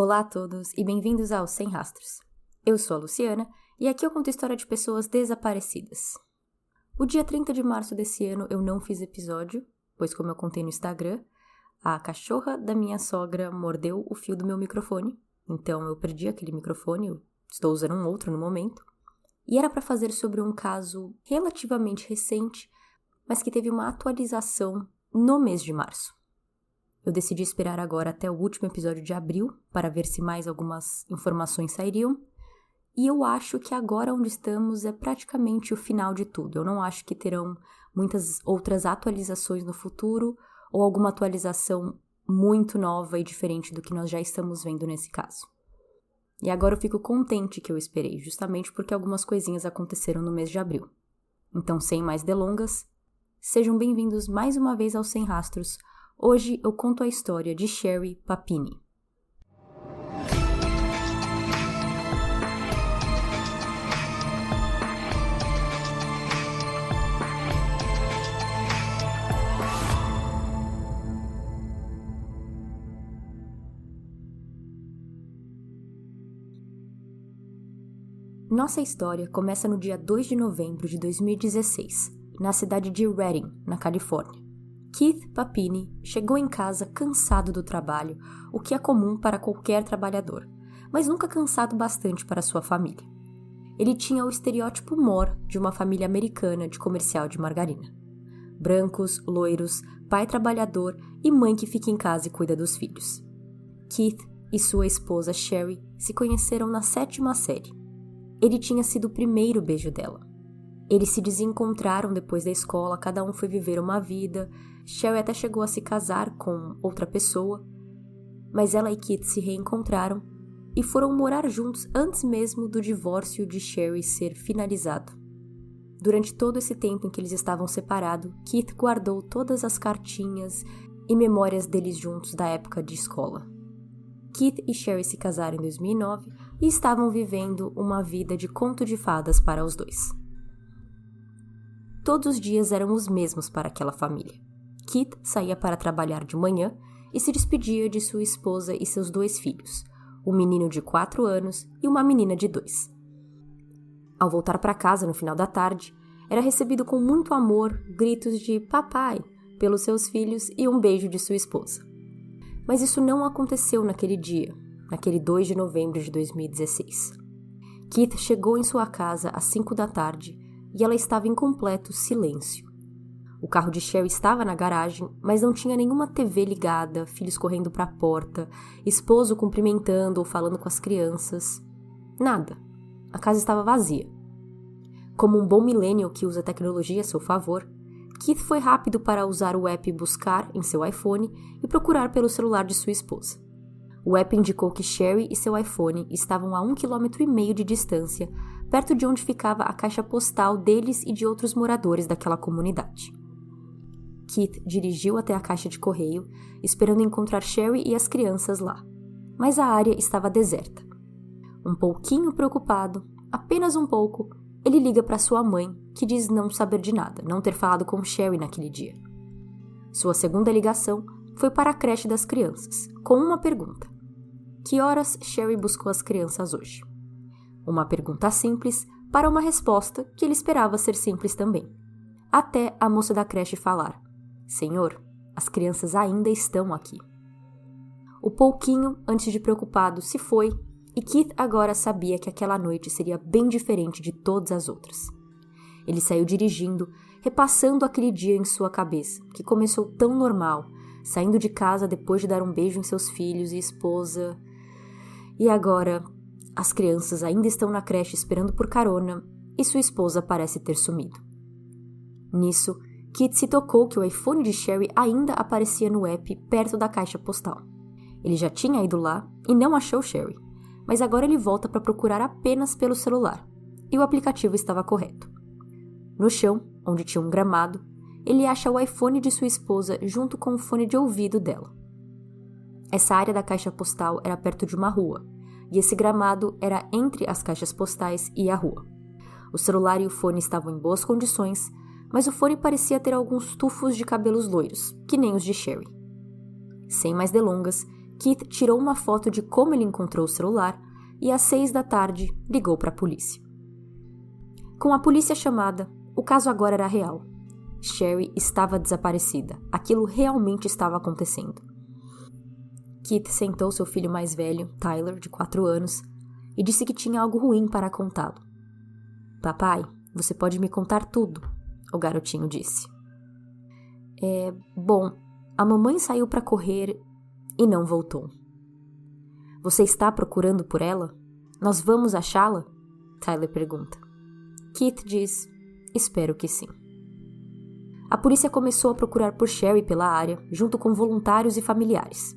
Olá a todos e bem-vindos ao Sem Rastros. Eu sou a Luciana e aqui eu conto a história de pessoas desaparecidas. O dia 30 de março desse ano eu não fiz episódio, pois como eu contei no Instagram, a cachorra da minha sogra mordeu o fio do meu microfone, então eu perdi aquele microfone, eu estou usando um outro no momento, e era para fazer sobre um caso relativamente recente, mas que teve uma atualização no mês de março. Eu decidi esperar agora até o último episódio de abril para ver se mais algumas informações sairiam. E eu acho que agora onde estamos é praticamente o final de tudo. Eu não acho que terão muitas outras atualizações no futuro ou alguma atualização muito nova e diferente do que nós já estamos vendo nesse caso. E agora eu fico contente que eu esperei, justamente porque algumas coisinhas aconteceram no mês de abril. Então, sem mais delongas, sejam bem-vindos mais uma vez ao Sem Rastros. Hoje eu conto a história de Sherry Papini. Nossa história começa no dia 2 de novembro de 2016, na cidade de Redding, na Califórnia. Keith Papini chegou em casa cansado do trabalho, o que é comum para qualquer trabalhador, mas nunca cansado bastante para sua família. Ele tinha o estereótipo mor de uma família americana de comercial de margarina. Brancos, loiros, pai trabalhador e mãe que fica em casa e cuida dos filhos. Keith e sua esposa Sherry se conheceram na 7ª série. Ele tinha sido o primeiro beijo dela. Eles se desencontraram depois da escola, cada um foi viver uma vida. Sherry até chegou a se casar com outra pessoa, mas ela e Keith se reencontraram e foram morar juntos antes mesmo do divórcio de Sherry ser finalizado. Durante todo esse tempo em que eles estavam separados, Keith guardou todas as cartinhas e memórias deles juntos da época de escola. Keith e Sherry se casaram em 2009 e estavam vivendo uma vida de conto de fadas para os dois. Todos os dias eram os mesmos para aquela família. Keith saía para trabalhar de manhã e se despedia de sua esposa e seus 2 filhos, um menino de 4 anos e uma menina de 2. Ao voltar para casa no final da tarde, era recebido com muito amor, gritos de papai pelos seus filhos e um beijo de sua esposa. Mas isso não aconteceu naquele dia, naquele 2 de novembro de 2016. Keith chegou em sua casa às 5 da tarde e ela estava em completo silêncio. O carro de Sherry estava na garagem, mas não tinha nenhuma TV ligada, filhos correndo para a porta, esposo cumprimentando ou falando com as crianças. Nada. A casa estava vazia. Como um bom millennial que usa a tecnologia a seu favor, Keith foi rápido para usar o app Buscar em seu iPhone e procurar pelo celular de sua esposa. O app indicou que Sherry e seu iPhone estavam a 1,5 km de distância, perto de onde ficava a caixa postal deles e de outros moradores daquela comunidade. Keith dirigiu até a caixa de correio, esperando encontrar Sherry e as crianças lá. Mas a área estava deserta. Um pouquinho preocupado, apenas um pouco, ele liga para sua mãe, que diz não saber de nada, não ter falado com Sherry naquele dia. Sua segunda ligação foi para a creche das crianças, com uma pergunta. Que horas Sherry buscou as crianças hoje? Uma pergunta simples para uma resposta que ele esperava ser simples também. Até a moça da creche falar: Senhor, as crianças ainda estão aqui. O pouquinho, antes de preocupado, se foi, e Keith agora sabia que aquela noite seria bem diferente de todas as outras. Ele saiu dirigindo, repassando aquele dia em sua cabeça, que começou tão normal, saindo de casa depois de dar um beijo em seus filhos e esposa. E agora, as crianças ainda estão na creche esperando por carona, e sua esposa parece ter sumido. Nisso, Keith se tocou que o iPhone de Sherry ainda aparecia no app perto da caixa postal. Ele já tinha ido lá e não achou Sherry, mas agora ele volta para procurar apenas pelo celular, e o aplicativo estava correto. No chão, onde tinha um gramado, ele acha o iPhone de sua esposa junto com o fone de ouvido dela. Essa área da caixa postal era perto de uma rua, e esse gramado era entre as caixas postais e a rua. O celular e o fone estavam em boas condições, mas o fone parecia ter alguns tufos de cabelos loiros, que nem os de Sherry. Sem mais delongas, Keith tirou uma foto de como ele encontrou o celular e às 6 da tarde ligou para a polícia. Com a polícia chamada, o caso agora era real. Sherry estava desaparecida. Aquilo realmente estava acontecendo. Keith sentou seu filho mais velho, Tyler, de 4 anos, e disse que tinha algo ruim para contá-lo. Papai, você pode me contar tudo, o garotinho disse. Bom, a mamãe saiu para correr e não voltou. Você está procurando por ela? Nós vamos achá-la? Tyler pergunta. Keith diz, espero que sim. A polícia começou a procurar por Sherry pela área, junto com voluntários e familiares.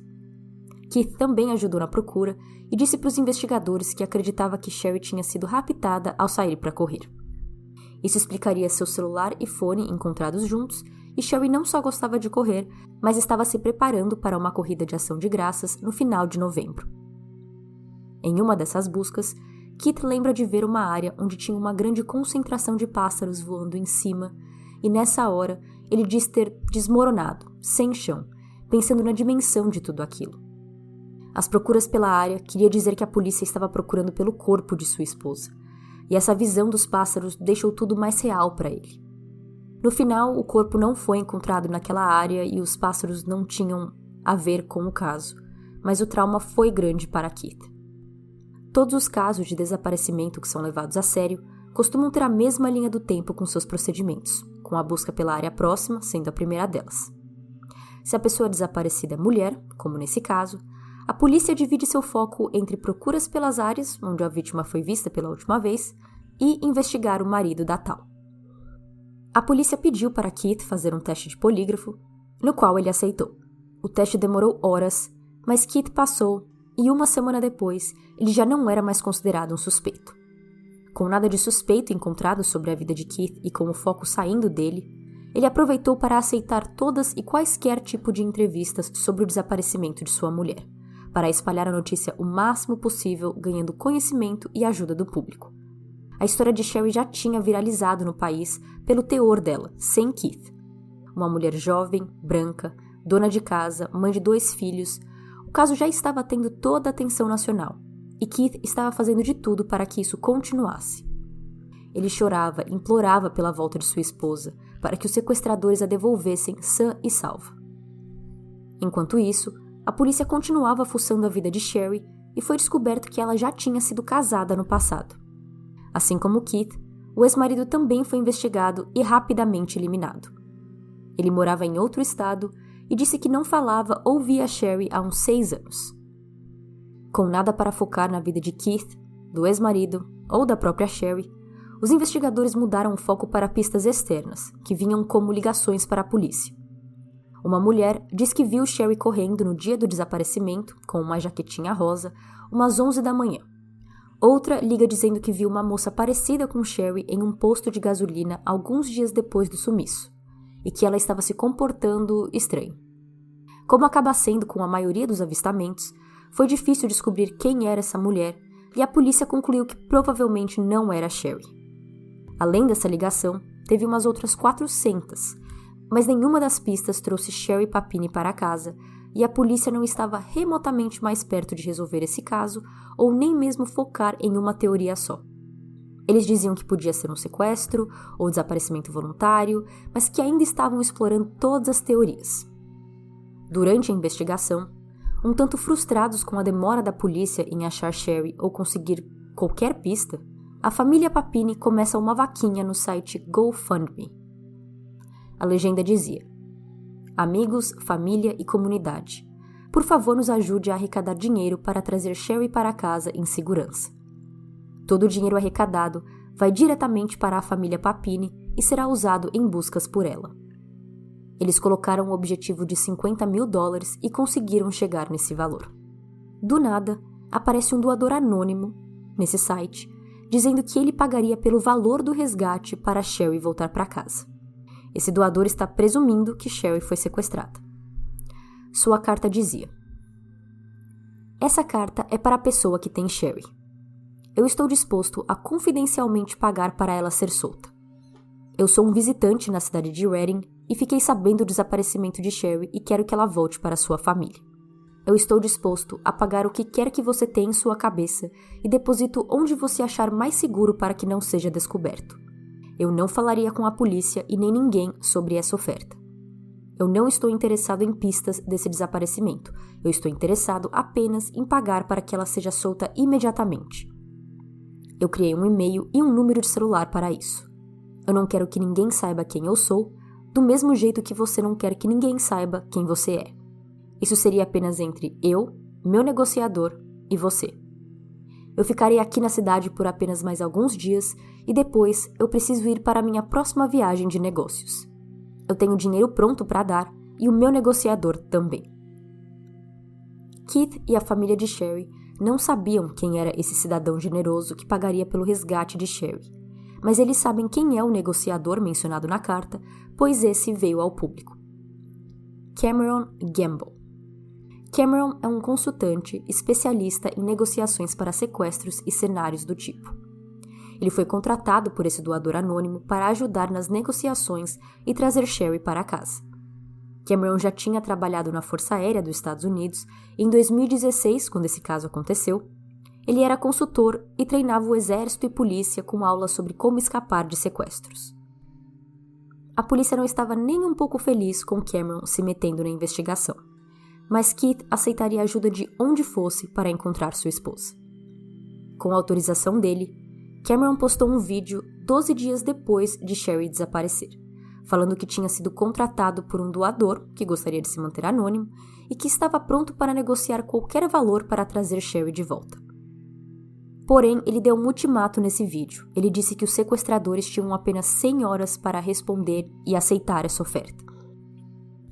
Keith também ajudou na procura e disse para os investigadores que acreditava que Sherry tinha sido raptada ao sair para correr. Isso explicaria seu celular e fone encontrados juntos, e Sherry não só gostava de correr, mas estava se preparando para uma corrida de ação de graças no final de novembro. Em uma dessas buscas, Keith lembra de ver uma área onde tinha uma grande concentração de pássaros voando em cima, e nessa hora ele diz ter desmoronado, sem chão, pensando na dimensão de tudo aquilo. As procuras pela área queria dizer que a polícia estava procurando pelo corpo de sua esposa, e essa visão dos pássaros deixou tudo mais real para ele. No final, o corpo não foi encontrado naquela área e os pássaros não tinham a ver com o caso, mas o trauma foi grande para Keith. Todos os casos de desaparecimento que são levados a sério costumam ter a mesma linha do tempo com seus procedimentos, com a busca pela área próxima sendo a primeira delas. Se a pessoa desaparecida é mulher, como nesse caso, a polícia divide seu foco entre procuras pelas áreas onde a vítima foi vista pela última vez e investigar o marido da tal. A polícia pediu para Keith fazer um teste de polígrafo, no qual ele aceitou. O teste demorou horas, mas Keith passou e uma semana depois ele já não era mais considerado um suspeito. Com nada de suspeito encontrado sobre a vida de Keith e com o foco saindo dele, ele aproveitou para aceitar todas e quaisquer tipo de entrevistas sobre o desaparecimento de sua mulher, para espalhar a notícia o máximo possível, ganhando conhecimento e ajuda do público. A história de Sherry já tinha viralizado no país pelo teor dela, sem Keith. Uma mulher jovem, branca, dona de casa, mãe de 2 filhos, o caso já estava tendo toda a atenção nacional, e Keith estava fazendo de tudo para que isso continuasse. Ele chorava, implorava pela volta de sua esposa, para que os sequestradores a devolvessem sã e salva. Enquanto isso, a polícia continuava fuçando a vida de Sherry e foi descoberto que ela já tinha sido casada no passado. Assim como Keith, o ex-marido também foi investigado e rapidamente eliminado. Ele morava em outro estado e disse que não falava ou via Sherry há uns 6 anos. Com nada para focar na vida de Keith, do ex-marido ou da própria Sherry, os investigadores mudaram o foco para pistas externas, que vinham como ligações para a polícia. Uma mulher diz que viu Sherry correndo no dia do desaparecimento, com uma jaquetinha rosa, umas 11 da manhã. Outra liga dizendo que viu uma moça parecida com Sherry em um posto de gasolina alguns dias depois do sumiço, e que ela estava se comportando estranho. Como acaba sendo com a maioria dos avistamentos, foi difícil descobrir quem era essa mulher, e a polícia concluiu que provavelmente não era Sherry. Além dessa ligação, teve umas outras 400, mas nenhuma das pistas trouxe Sherry Papini para casa, e a polícia não estava remotamente mais perto de resolver esse caso, ou nem mesmo focar em uma teoria só. Eles diziam que podia ser um sequestro ou desaparecimento voluntário, mas que ainda estavam explorando todas as teorias. Durante a investigação, um tanto frustrados com a demora da polícia em achar Sherry ou conseguir qualquer pista, a família Papini começa uma vaquinha no site GoFundMe. A legenda dizia: amigos, família e comunidade, por favor nos ajude a arrecadar dinheiro para trazer Sherry para casa em segurança. Todo o dinheiro arrecadado vai diretamente para a família Papini e será usado em buscas por ela. Eles colocaram um objetivo de $50.000 e conseguiram chegar nesse valor. Do nada, aparece um doador anônimo, nesse site, dizendo que ele pagaria pelo valor do resgate para Sherry voltar para casa. Esse doador está presumindo que Sherry foi sequestrada. Sua carta dizia: essa carta é para a pessoa que tem Sherry. Eu estou disposto a confidencialmente pagar para ela ser solta. Eu sou um visitante na cidade de Redding e fiquei sabendo do desaparecimento de Sherry e quero que ela volte para sua família. Eu estou disposto a pagar o que quer que você tenha em sua cabeça e deposito onde você achar mais seguro para que não seja descoberto. Eu não falaria com a polícia e nem ninguém sobre essa oferta. Eu não estou interessado em pistas desse desaparecimento. Eu estou interessado apenas em pagar para que ela seja solta imediatamente. Eu criei um e-mail e um número de celular para isso. Eu não quero que ninguém saiba quem eu sou, do mesmo jeito que você não quer que ninguém saiba quem você é. Isso seria apenas entre eu, meu negociador e você. Eu ficarei aqui na cidade por apenas mais alguns dias e depois eu preciso ir para a minha próxima viagem de negócios. Eu tenho dinheiro pronto para dar e o meu negociador também. Keith e a família de Sherry não sabiam quem era esse cidadão generoso que pagaria pelo resgate de Sherry, mas eles sabem quem é o negociador mencionado na carta, pois esse veio ao público. Cameron Gamble. Cameron é um consultante especialista em negociações para sequestros e cenários do tipo. Ele foi contratado por esse doador anônimo para ajudar nas negociações e trazer Sherry para casa. Cameron já tinha trabalhado na Força Aérea dos Estados Unidos e em 2016, quando esse caso aconteceu, ele era consultor e treinava o exército e polícia com aulas sobre como escapar de sequestros. A polícia não estava nem um pouco feliz com Cameron se metendo na investigação, mas Keith aceitaria a ajuda de onde fosse para encontrar sua esposa. Com a autorização dele, Cameron postou um vídeo 12 dias depois de Sherry desaparecer, falando que tinha sido contratado por um doador que gostaria de se manter anônimo e que estava pronto para negociar qualquer valor para trazer Sherry de volta. Porém, ele deu um ultimato nesse vídeo. Ele disse que os sequestradores tinham apenas 100 horas para responder e aceitar essa oferta.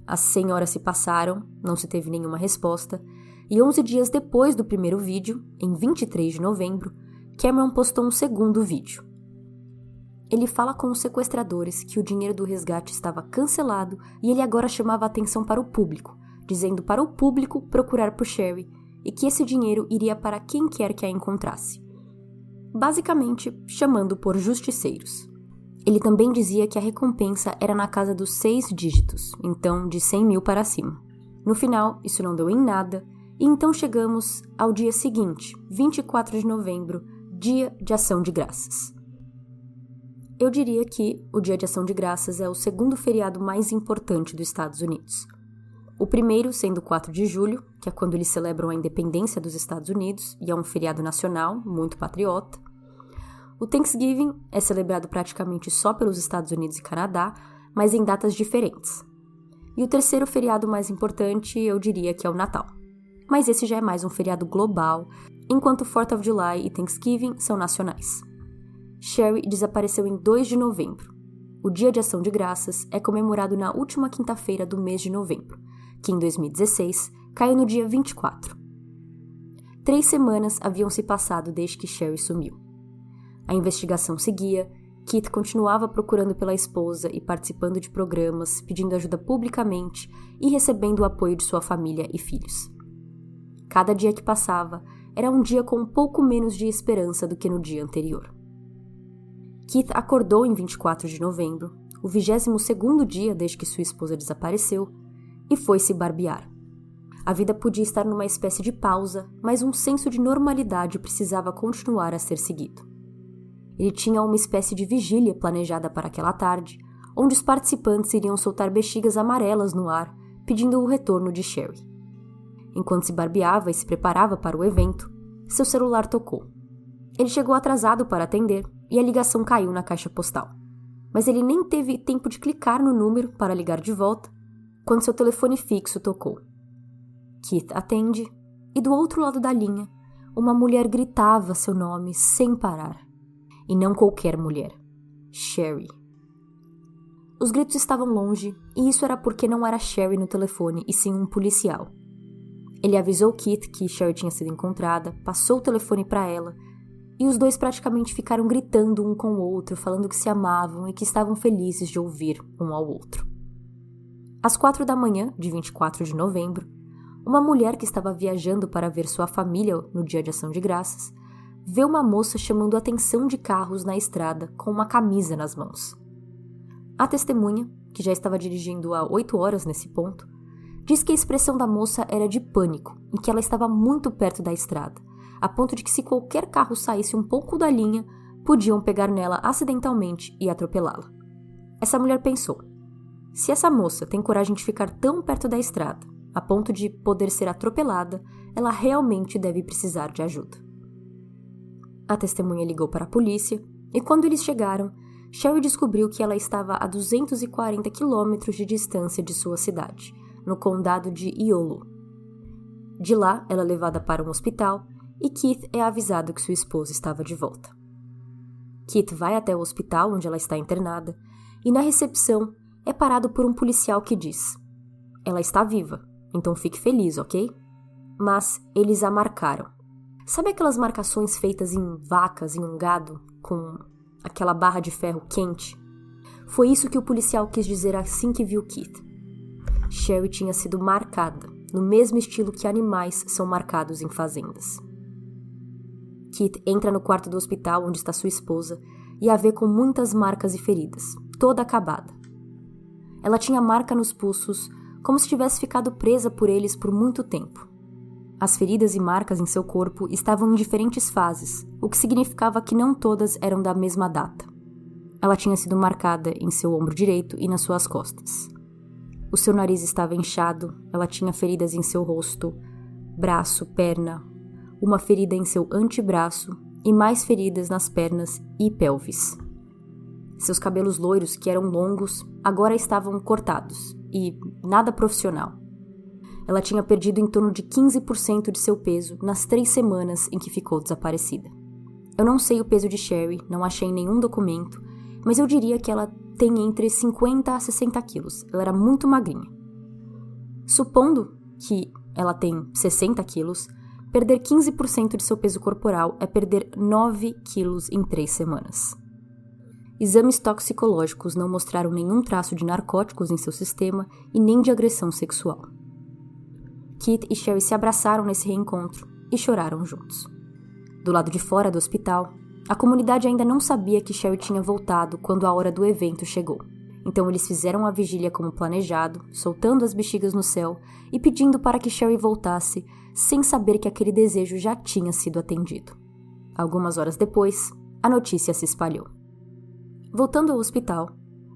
As 100 horas se passaram, não se teve nenhuma resposta, e 11 dias depois do primeiro vídeo, em 23 de novembro, Cameron postou um segundo vídeo. Ele fala com os sequestradores que o dinheiro do resgate estava cancelado e ele agora chamava a atenção para o público, dizendo para o público procurar por Sherry e que esse dinheiro iria para quem quer que a encontrasse. Basicamente, chamando por justiceiros. Ele também dizia que a recompensa era na casa dos 6 dígitos, então de 100 mil para cima. No final, isso não deu em nada, e então chegamos ao dia seguinte, 24 de novembro, Dia de Ação de Graças. Eu diria que o Dia de Ação de Graças é o segundo feriado mais importante dos Estados Unidos. O primeiro sendo 4 de julho, que é quando eles celebram a independência dos Estados Unidos, e é um feriado nacional, muito patriota. O Thanksgiving é celebrado praticamente só pelos Estados Unidos e Canadá, mas em datas diferentes. E o terceiro feriado mais importante, eu diria que é o Natal. Mas esse já é mais um feriado global, enquanto 4th of July e Thanksgiving são nacionais. Sherry desapareceu em 2 de novembro. O Dia de Ação de Graças é comemorado na última quinta-feira do mês de novembro, que em 2016 caiu no dia 24. 3 semanas haviam se passado desde que Sherry sumiu. A investigação seguia, Keith continuava procurando pela esposa e participando de programas, pedindo ajuda publicamente e recebendo o apoio de sua família e filhos. Cada dia que passava era um dia com um pouco menos de esperança do que no dia anterior. Keith acordou em 24 de novembro, o 22º dia desde que sua esposa desapareceu, e foi se barbear. A vida podia estar numa espécie de pausa, mas um senso de normalidade precisava continuar a ser seguido. Ele tinha uma espécie de vigília planejada para aquela tarde, onde os participantes iriam soltar bexigas amarelas no ar, pedindo o retorno de Sherry. Enquanto se barbeava e se preparava para o evento, seu celular tocou. Ele chegou atrasado para atender e a ligação caiu na caixa postal. Mas ele nem teve tempo de clicar no número para ligar de volta, quando seu telefone fixo tocou. Keith atende e do outro lado da linha, uma mulher gritava seu nome sem parar. E não qualquer mulher. Sherry. Os gritos estavam longe, e isso era porque não era Sherry no telefone, e sim um policial. Ele avisou Keith que Sherry tinha sido encontrada, passou o telefone para ela, e os dois praticamente ficaram gritando um com o outro, falando que se amavam e que estavam felizes de ouvir um ao outro. Às 4 da manhã, de 24 de novembro, uma mulher que estava viajando para ver sua família no Dia de Ação de Graças, vê uma moça chamando a atenção de carros na estrada com uma camisa nas mãos. A testemunha, que já estava dirigindo há 8 horas nesse ponto, diz que a expressão da moça era de pânico e que ela estava muito perto da estrada, a ponto de que se qualquer carro saísse um pouco da linha, podiam pegar nela acidentalmente e atropelá-la. Essa mulher pensou: se essa moça tem coragem de ficar tão perto da estrada, a ponto de poder ser atropelada, ela realmente deve precisar de ajuda. A testemunha ligou para a polícia e quando eles chegaram, Sherry descobriu que ela estava a 240 quilômetros de distância de sua cidade, no condado de Iolo. De lá, ela é levada para um hospital e Keith é avisado que sua esposa estava de volta. Keith vai até o hospital onde ela está internada e na recepção é parado por um policial que diz: ela está viva, então fique feliz, ok? Mas eles a marcaram. Sabe aquelas marcações feitas em vacas, em um gado, com aquela barra de ferro quente? Foi isso que o policial quis dizer assim que viu Keith. Sherry tinha sido marcada, no mesmo estilo que animais são marcados em fazendas. Keith entra no quarto do hospital onde está sua esposa e a vê com muitas marcas e feridas, toda acabada. Ela tinha marca nos pulsos, como se tivesse ficado presa por eles por muito tempo. As feridas e marcas em seu corpo estavam em diferentes fases, o que significava que não todas eram da mesma data. Ela tinha sido marcada em seu ombro direito e nas suas costas. O seu nariz estava inchado, ela tinha feridas em seu rosto, braço, perna, uma ferida em seu antebraço e mais feridas nas pernas e pelvis. Seus cabelos loiros, que eram longos, agora estavam cortados e nada profissional. Ela tinha perdido em torno de 15% de seu peso nas 3 semanas em que ficou desaparecida. Eu não sei o peso de Sherry, não achei nenhum documento, mas eu diria que ela tem entre 50 a 60 quilos. Ela era muito magrinha. Supondo que ela tem 60 quilos, perder 15% de seu peso corporal é perder 9 quilos em 3 semanas. Exames toxicológicos não mostraram nenhum traço de narcóticos em seu sistema e nem de agressão sexual. Keith e Sherry se abraçaram nesse reencontro e choraram juntos. Do lado de fora do hospital, a comunidade ainda não sabia que Sherry tinha voltado quando a hora do evento chegou. Então eles fizeram a vigília como planejado, soltando as bexigas no céu e pedindo para que Sherry voltasse, sem saber que aquele desejo já tinha sido atendido. Algumas horas depois, a notícia se espalhou. Voltando ao hospital,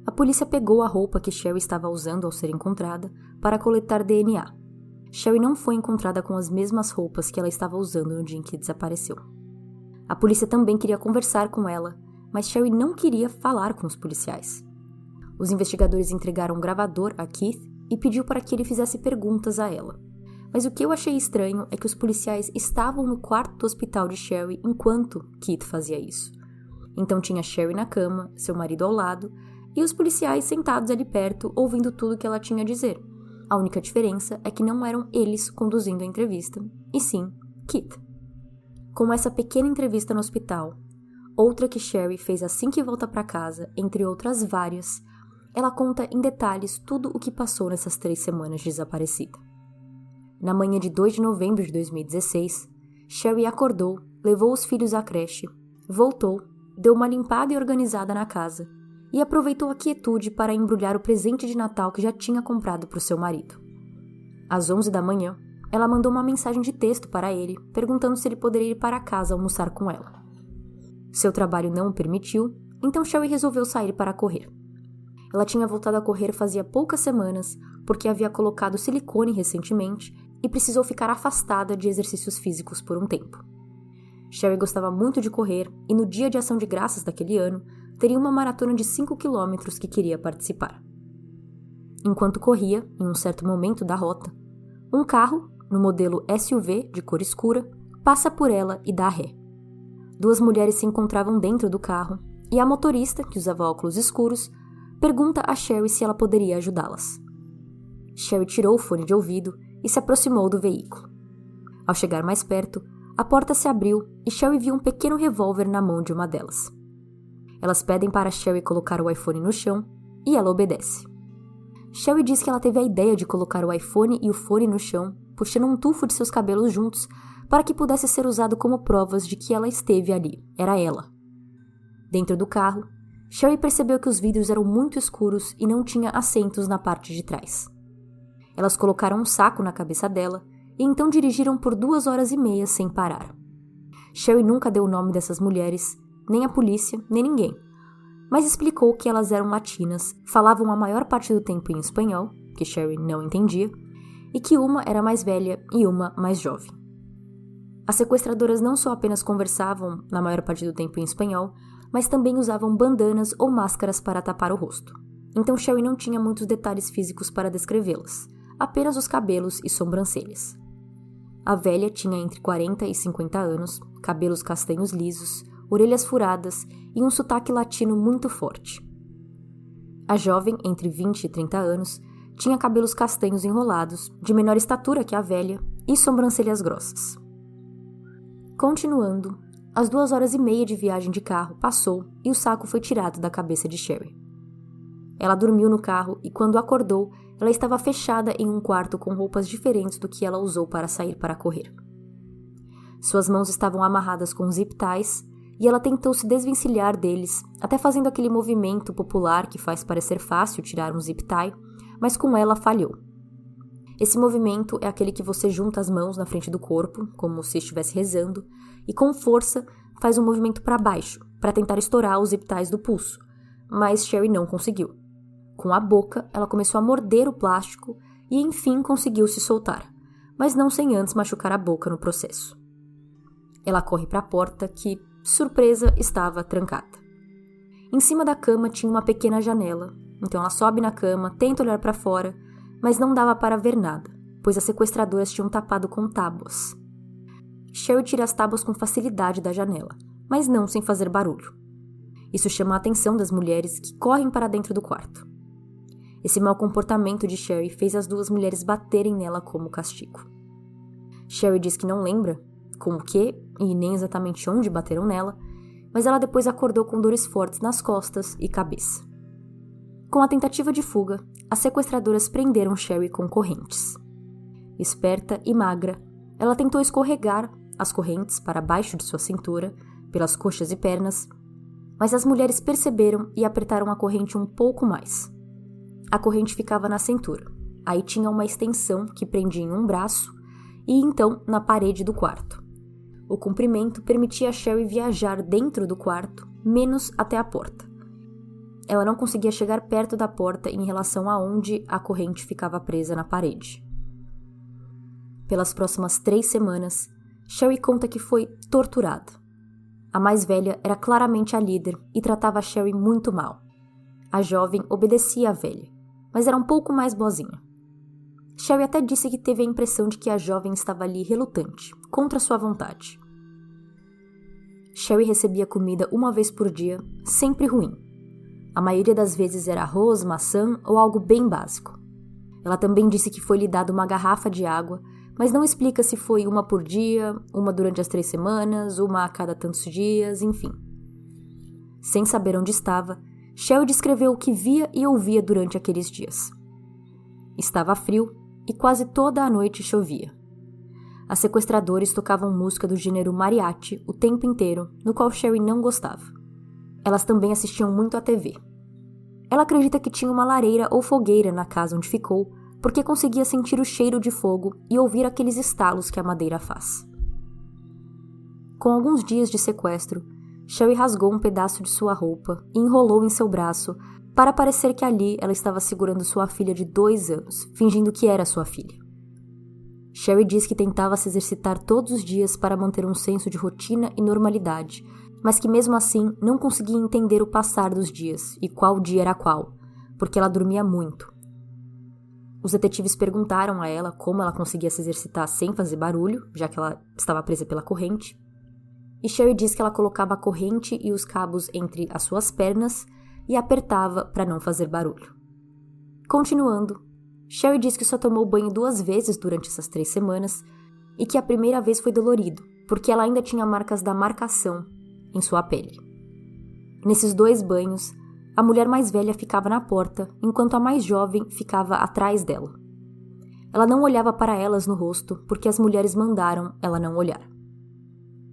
a polícia pegou a roupa que Sherry estava usando ao ser encontrada para coletar DNA. Sherry não foi encontrada com as mesmas roupas que ela estava usando no dia em que desapareceu. A polícia também queria conversar com ela, mas Sherry não queria falar com os policiais. Os investigadores entregaram um gravador a Keith e pediu para que ele fizesse perguntas a ela. Mas o que eu achei estranho é que os policiais estavam no quarto do hospital de Sherry enquanto Keith fazia isso. Então tinha Sherry na cama, seu marido ao lado, e os policiais sentados ali perto ouvindo tudo que ela tinha a dizer. A única diferença é que não eram eles conduzindo a entrevista, e sim Keith. Com essa pequena entrevista no hospital, outra que Sherry fez assim que volta para casa, entre outras várias, ela conta em detalhes tudo o que passou nessas 3 semanas de desaparecida. Na manhã de 2 de novembro de 2016, Sherry acordou, levou os filhos à creche, voltou, deu uma limpada e organizada na casa e aproveitou a quietude para embrulhar o presente de Natal que já tinha comprado para o seu marido. Às 11 da manhã, ela mandou uma mensagem de texto para ele, perguntando se ele poderia ir para casa almoçar com ela. Seu trabalho não o permitiu, então Sherry resolveu sair para correr. Ela tinha voltado a correr fazia poucas semanas, porque havia colocado silicone recentemente e precisou ficar afastada de exercícios físicos por um tempo. Sherry gostava muito de correr e no dia de ação de graças daquele ano, teria uma maratona de 5 quilômetros que queria participar. Enquanto corria, em um certo momento da rota, um carro, no modelo SUV de cor escura, passa por ela e dá ré. 2 mulheres se encontravam dentro do carro e a motorista, que usava óculos escuros, pergunta a Sherry se ela poderia ajudá-las. Sherry tirou o fone de ouvido e se aproximou do veículo. Ao chegar mais perto, a porta se abriu e Sherry viu um pequeno revólver na mão de uma delas. Elas pedem para Sherry colocar o iPhone no chão e ela obedece. Sherry diz que ela teve a ideia de colocar o iPhone e o fone no chão, puxando um tufo de seus cabelos juntos, para que pudesse ser usado como provas de que ela esteve ali. Era ela. Dentro do carro, Sherry percebeu que os vidros eram muito escuros e não tinha assentos na parte de trás. Elas colocaram um saco na cabeça dela e então dirigiram por 2 horas e meia sem parar. Sherry nunca deu o nome dessas mulheres, nem a polícia, nem ninguém, mas explicou que elas eram latinas, falavam a maior parte do tempo em espanhol, que Sherry não entendia, e que uma era mais velha e uma mais jovem. As sequestradoras não só apenas conversavam, na maior parte do tempo em espanhol, mas também usavam bandanas ou máscaras para tapar o rosto. Então Sherry não tinha muitos detalhes físicos para descrevê-las, apenas os cabelos e sobrancelhas. A velha tinha entre 40 e 50 anos, cabelos castanhos lisos, orelhas furadas e um sotaque latino muito forte. A jovem, entre 20 e 30 anos, tinha cabelos castanhos enrolados, de menor estatura que a velha, e sobrancelhas grossas. Continuando, as 2 horas e meia de viagem de carro passou e o saco foi tirado da cabeça de Sherry. Ela dormiu no carro e quando acordou, ela estava fechada em um quarto com roupas diferentes do que ela usou para sair para correr. Suas mãos estavam amarradas com zip ties e ela tentou se desvencilhar deles, até fazendo aquele movimento popular que faz parecer fácil tirar um zip tie, mas com ela falhou. Esse movimento é aquele que você junta as mãos na frente do corpo, como se estivesse rezando, e com força faz um movimento para baixo, para tentar estourar os zip ties do pulso, mas Sherry não conseguiu. Com a boca, ela começou a morder o plástico e enfim conseguiu se soltar, mas não sem antes machucar a boca no processo. Ela corre para a porta que, surpresa, estava trancada. Em cima da cama tinha uma pequena janela, então ela sobe na cama, tenta olhar para fora, mas não dava para ver nada, pois as sequestradoras tinham tapado com tábuas. Sherry tira as tábuas com facilidade da janela, mas não sem fazer barulho. Isso chama a atenção das mulheres que correm para dentro do quarto. Esse mau comportamento de Sherry fez as 2 mulheres baterem nela como castigo. Sherry diz que não lembra com o que e nem exatamente onde bateram nela, mas ela depois acordou com dores fortes nas costas e cabeça. Com a tentativa de fuga, as sequestradoras prenderam Sherry com correntes. Esperta e magra, ela tentou escorregar as correntes para baixo de sua cintura, pelas coxas e pernas, mas as mulheres perceberam e apertaram a corrente um pouco mais. A corrente ficava na cintura, aí tinha uma extensão que prendia em um braço e então na parede do quarto. O comprimento permitia a Sherry viajar dentro do quarto, menos até a porta. Ela não conseguia chegar perto da porta em relação a onde a corrente ficava presa na parede. Pelas próximas 3 semanas, Sherry conta que foi torturada. A mais velha era claramente a líder e tratava a Sherry muito mal. A jovem obedecia à velha, mas era um pouco mais boazinha. Sherry até disse que teve a impressão de que a jovem estava ali relutante, contra sua vontade. Sherry recebia comida uma vez por dia, sempre ruim. A maioria das vezes era arroz, maçã ou algo bem básico. Ela também disse que foi lhe dada uma garrafa de água, mas não explica se foi uma por dia, uma durante as 3 semanas, uma a cada tantos dias, enfim. Sem saber onde estava, Sherry descreveu o que via e ouvia durante aqueles dias. Estava frio e quase toda a noite chovia. As sequestradores tocavam música do gênero mariachi o tempo inteiro, no qual Sherry não gostava. Elas também assistiam muito à TV. Ela acredita que tinha uma lareira ou fogueira na casa onde ficou, porque conseguia sentir o cheiro de fogo e ouvir aqueles estalos que a madeira faz. Com alguns dias de sequestro, Sherry rasgou um pedaço de sua roupa e enrolou em seu braço para parecer que ali ela estava segurando sua filha de 2 anos, fingindo que era sua filha. Sherry diz que tentava se exercitar todos os dias para manter um senso de rotina e normalidade, mas que mesmo assim não conseguia entender o passar dos dias e qual dia era qual, porque ela dormia muito. Os detetives perguntaram a ela como ela conseguia se exercitar sem fazer barulho, já que ela estava presa pela corrente, e Sherry diz que ela colocava a corrente e os cabos entre as suas pernas e apertava para não fazer barulho. Continuando, Sherry diz que só tomou banho 2 vezes durante essas 3 semanas e que a primeira vez foi dolorido, porque ela ainda tinha marcas da marcação em sua pele. Nesses 2 banhos, a mulher mais velha ficava na porta, enquanto a mais jovem ficava atrás dela. Ela não olhava para elas no rosto, porque as mulheres mandaram ela não olhar.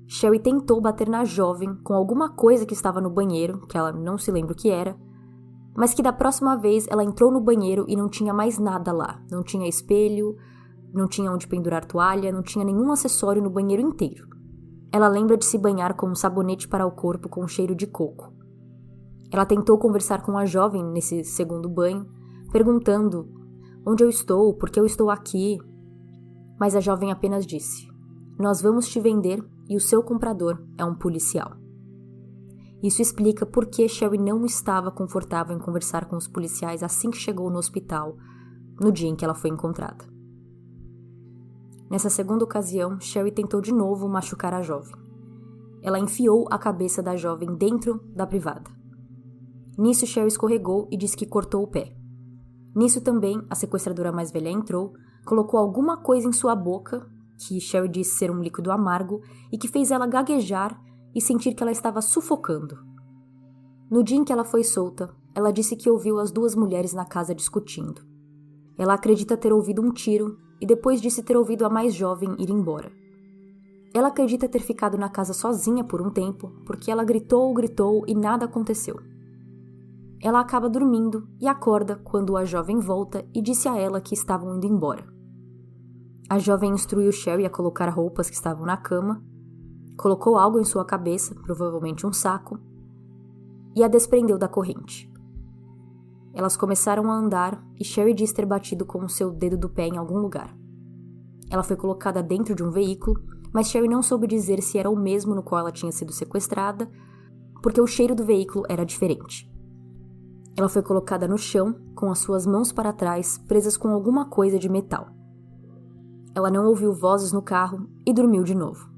Sherry tentou bater na jovem com alguma coisa que estava no banheiro, que ela não se lembra o que era, mas que da próxima vez ela entrou no banheiro e não tinha mais nada lá. Não tinha espelho, não tinha onde pendurar toalha, não tinha nenhum acessório no banheiro inteiro. Ela lembra de se banhar com um sabonete para o corpo com cheiro de coco. Ela tentou conversar com a jovem nesse segundo banho, perguntando onde eu estou, por que eu estou aqui. Mas a jovem apenas disse: nós vamos te vender e o seu comprador é um policial. Isso explica por que Sherry não estava confortável em conversar com os policiais assim que chegou no hospital, no dia em que ela foi encontrada. Nessa segunda ocasião, Sherry tentou de novo machucar a jovem. Ela enfiou a cabeça da jovem dentro da privada. Nisso, Sherry escorregou e disse que cortou o pé. Nisso também, a sequestradora mais velha entrou, colocou alguma coisa em sua boca, que Sherry disse ser um líquido amargo, e que fez ela gaguejar e sentir que ela estava sufocando. No dia em que ela foi solta, ela disse que ouviu as duas mulheres na casa discutindo. Ela acredita ter ouvido um tiro e depois disse ter ouvido a mais jovem ir embora. Ela acredita ter ficado na casa sozinha por um tempo, porque ela gritou e nada aconteceu. Ela acaba dormindo e acorda quando a jovem volta e disse a ela que estavam indo embora. A jovem instruiu Sherry a colocar roupas que estavam na cama, colocou algo em sua cabeça, provavelmente um saco, e a desprendeu da corrente. Elas começaram a andar e Sherry diz ter batido com o seu dedo do pé em algum lugar. Ela foi colocada dentro de um veículo, mas Sherry não soube dizer se era o mesmo no qual ela tinha sido sequestrada, porque o cheiro do veículo era diferente. Ela foi colocada no chão, com as suas mãos para trás, presas com alguma coisa de metal. Ela não ouviu vozes no carro e dormiu de novo.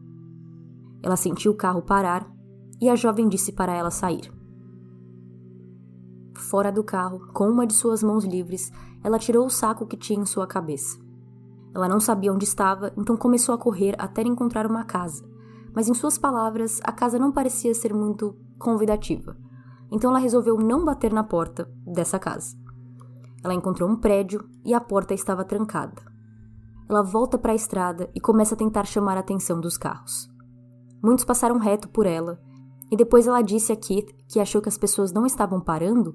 Ela sentiu o carro parar e a jovem disse para ela sair. Fora do carro, com uma de suas mãos livres, ela tirou o saco que tinha em sua cabeça. Ela não sabia onde estava, então começou a correr até encontrar uma casa. Mas, em suas palavras, a casa não parecia ser muito convidativa. Então ela resolveu não bater na porta dessa casa. Ela encontrou um prédio e a porta estava trancada. Ela volta para a estrada e começa a tentar chamar a atenção dos carros. Muitos passaram reto por ela, e depois ela disse a Keith que achou que as pessoas não estavam parando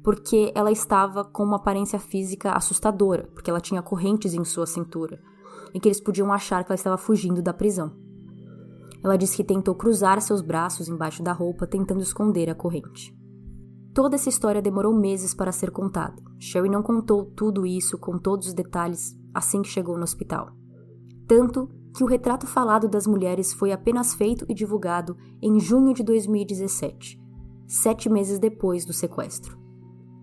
porque ela estava com uma aparência física assustadora, porque ela tinha correntes em sua cintura, e que eles podiam achar que ela estava fugindo da prisão. Ela disse que tentou cruzar seus braços embaixo da roupa, tentando esconder a corrente. Toda essa história demorou meses para ser contada. Sherry não contou tudo isso com todos os detalhes assim que chegou no hospital. Tanto que o retrato falado das mulheres foi apenas feito e divulgado em junho de 2017, 7 meses depois do sequestro.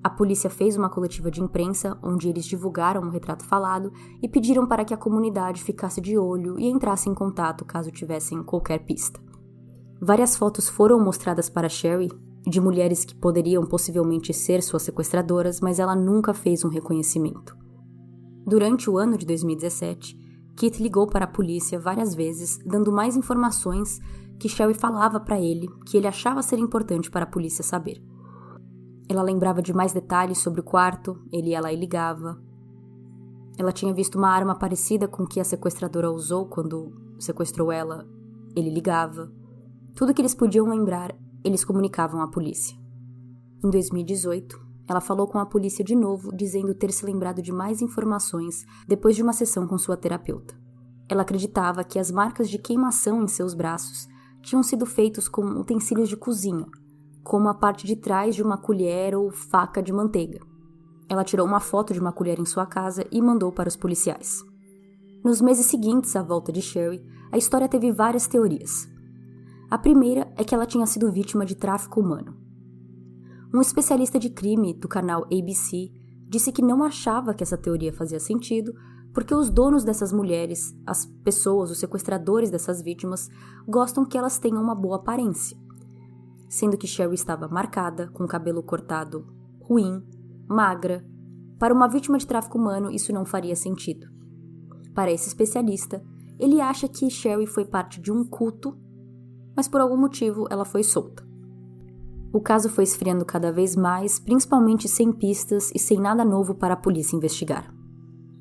A polícia fez uma coletiva de imprensa onde eles divulgaram o retrato falado e pediram para que a comunidade ficasse de olho e entrasse em contato caso tivessem qualquer pista. Várias fotos foram mostradas para Sherry de mulheres que poderiam possivelmente ser suas sequestradoras, mas ela nunca fez um reconhecimento. Durante o ano de 2017, Keith ligou para a polícia várias vezes, dando mais informações que Sherry falava para ele que ele achava ser importante para a polícia saber. Ela lembrava de mais detalhes sobre o quarto, ele e ela ligava. Ela tinha visto uma arma parecida com que a sequestradora usou quando sequestrou ela, ele ligava. Tudo que eles podiam lembrar, eles comunicavam à polícia. Em 2018, ela falou com a polícia de novo, dizendo ter se lembrado de mais informações depois de uma sessão com sua terapeuta. Ela acreditava que as marcas de queimação em seus braços tinham sido feitos com utensílios de cozinha, como a parte de trás de uma colher ou faca de manteiga. Ela tirou uma foto de uma colher em sua casa e mandou para os policiais. Nos meses seguintes à volta de Sherry, a história teve várias teorias. A primeira é que ela tinha sido vítima de tráfico humano. Um especialista de crime do canal ABC disse que não achava que essa teoria fazia sentido porque os donos dessas mulheres, as pessoas, os sequestradores dessas vítimas, gostam que elas tenham uma boa aparência. Sendo que Sherry estava marcada, com o cabelo cortado, ruim, magra. Para uma vítima de tráfico humano, isso não faria sentido. Para esse especialista, ele acha que Sherry foi parte de um culto, mas por algum motivo ela foi solta. O caso foi esfriando cada vez mais, principalmente sem pistas e sem nada novo para a polícia investigar.